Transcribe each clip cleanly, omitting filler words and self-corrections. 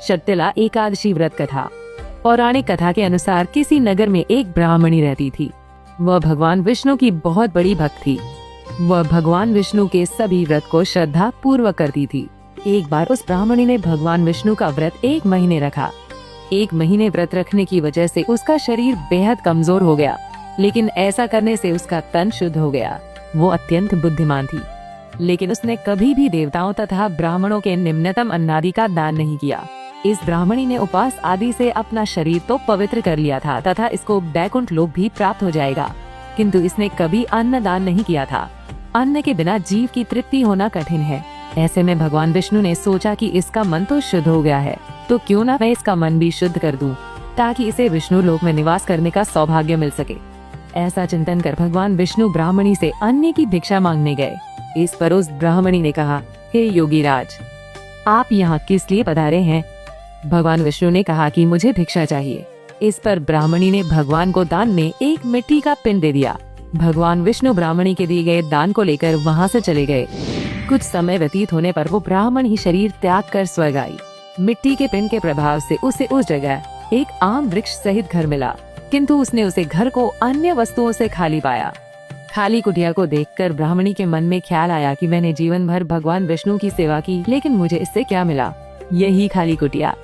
शर्तिला एकादशी व्रत कथा। पौराणिक कथा के अनुसार किसी नगर में एक ब्राह्मणी रहती थी। वह भगवान विष्णु की बहुत बड़ी भक्त थी। वह भगवान विष्णु के सभी व्रत को श्रद्धा पूर्वक करती थी। एक बार उस ब्राह्मणी ने भगवान विष्णु का व्रत 1 महीने रखा। 1 महीने व्रत रखने की वजह से उसका शरीर बेहद कमजोर हो गया, लेकिन ऐसा करने से उसका तन शुद्ध हो गया। वो अत्यंत बुद्धिमान थी, लेकिन उसने कभी भी देवताओं तथा ब्राह्मणों के निम्नतम अन्नादि का दान नहीं किया। इस ब्राह्मणी ने उपवास आदि से अपना शरीर तो पवित्र कर लिया था तथा इसको वैकुंठ लोक भी प्राप्त हो जाएगा, किंतु इसने कभी अन्न दान नहीं किया था। अन्न के बिना जीव की तृप्ति होना कठिन है। ऐसे में भगवान विष्णु ने सोचा कि इसका मन तो शुद्ध हो गया है, तो क्यों ना मैं इसका मन भी शुद्ध कर दूं, ताकि इसे विष्णु लोक में निवास करने का सौभाग्य मिल सके। ऐसा चिंतन कर भगवान विष्णु ब्राह्मणी से अन्न की भिक्षा मांगने गए। इस पर उस ब्राह्मणी ने कहा, हे योगी राज, आप यहाँ किस लिए पधारे हैं? भगवान विष्णु ने कहा कि मुझे भिक्षा चाहिए। इस पर ब्राह्मणी ने भगवान को दान में एक मिट्टी का पिंड दे दिया। भगवान विष्णु ब्राह्मणी के दिए गए दान को लेकर वहाँ से चले गए। कुछ समय व्यतीत होने पर वो ब्राह्मणी शरीर त्याग कर स्वर्ग आई। मिट्टी के पिंड के प्रभाव से उसे उस जगह एक आम वृक्ष सहित घर मिला, किंतु उसने उसे घर को अन्य वस्तुओं से खाली पाया। खाली कुटिया को देखकर ब्राह्मणी के मन में ख्याल आया कि मैंने जीवन भर भगवान विष्णु की सेवा की, लेकिन मुझे इससे क्या मिला? यही खाली कुटिया।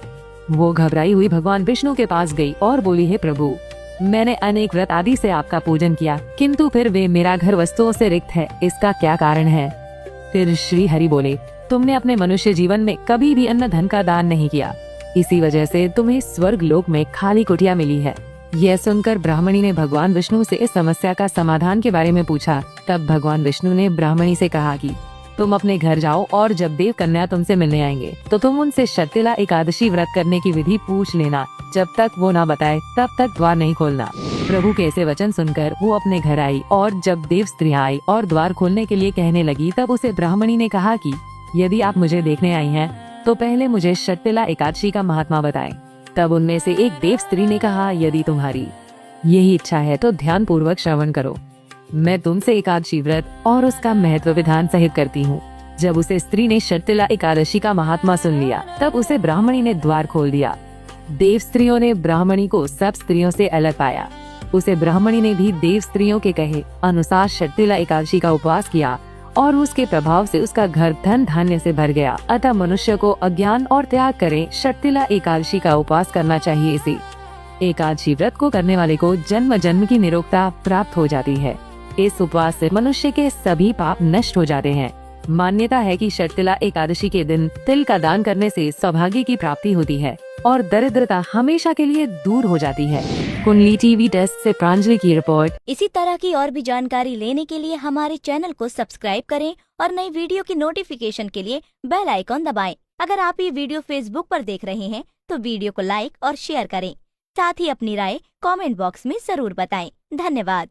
वो घबराई हुई भगवान विष्णु के पास गई और बोली, हे प्रभु, मैंने अनेक व्रत आदि से आपका पूजन किया, किंतु फिर वे मेरा घर वस्तुओं से रिक्त है, इसका क्या कारण है? फिर श्री हरि बोले, तुमने अपने मनुष्य जीवन में कभी भी अन्न धन का दान नहीं किया, इसी वजह से तुम्हें स्वर्ग लोक में खाली कुटिया मिली है। यह सुनकर ब्राह्मणी ने भगवान विष्णु से इस समस्या का समाधान के बारे में पूछा। तब भगवान विष्णु ने ब्राह्मणी से कहा कि तुम अपने घर जाओ और जब देव कन्या तुमसे मिलने आएंगे तो तुम उनसे शर्तिला एकादशी व्रत करने की विधि पूछ लेना। जब तक वो ना बताए तब तक द्वार नहीं खोलना। प्रभु के ऐसे वचन सुनकर वो अपने घर आई और जब देव स्त्रियाँ आई और द्वार खोलने के लिए कहने लगी, तब उसे ब्राह्मणी ने कहा कि यदि आप मुझे देखने आई हैं तो पहले मुझे शर्तिला एकादशी का महात्मा बताएं। तब उनमें से एक देव स्त्री ने कहा, यदि तुम्हारी यही इच्छा है तो ध्यान पूर्वक श्रवण करो। मैं तुमसे एकादशी व्रत और उसका महत्व विधान सहित करती हूँ। जब उसे स्त्री ने शर्तिला एकादशी का महात्मा सुन लिया, तब उसे ब्राह्मणी ने द्वार खोल दिया। देव स्त्रियों ने ब्राह्मणी को सब स्त्रियों से अलग पाया। उसे ब्राह्मणी ने भी देव स्त्रियों के कहे अनुसार शर्तिला एकादशी का उपवास किया और उसके प्रभाव से उसका घर धन धान्य से भर गया। अतः मनुष्य को अज्ञान और त्याग करे शर्तिला एकादशी का उपवास करना चाहिए। इसी एकादशी व्रत को करने वाले को जन्म जन्म की निरोगता प्राप्त हो जाती है। इस उपवास से मनुष्य के सभी पाप नष्ट हो जाते हैं। मान्यता है कि शर्तिला एकादशी के दिन तिल का दान करने से सौभाग्य की प्राप्ति होती है और दरिद्रता हमेशा के लिए दूर हो जाती है। कुंडली टीवी टेस्ट से प्रांजलि की रिपोर्ट। इसी तरह की और भी जानकारी लेने के लिए हमारे चैनल को सब्सक्राइब करें और नई वीडियो की नोटिफिकेशन के लिए बेल आइकॉन दबाएं। अगर आप ये वीडियो फेसबुक पर देख रहे हैं तो वीडियो को लाइक और शेयर करें। साथ ही अपनी राय कमेंट बॉक्स में जरूर बताएं। धन्यवाद।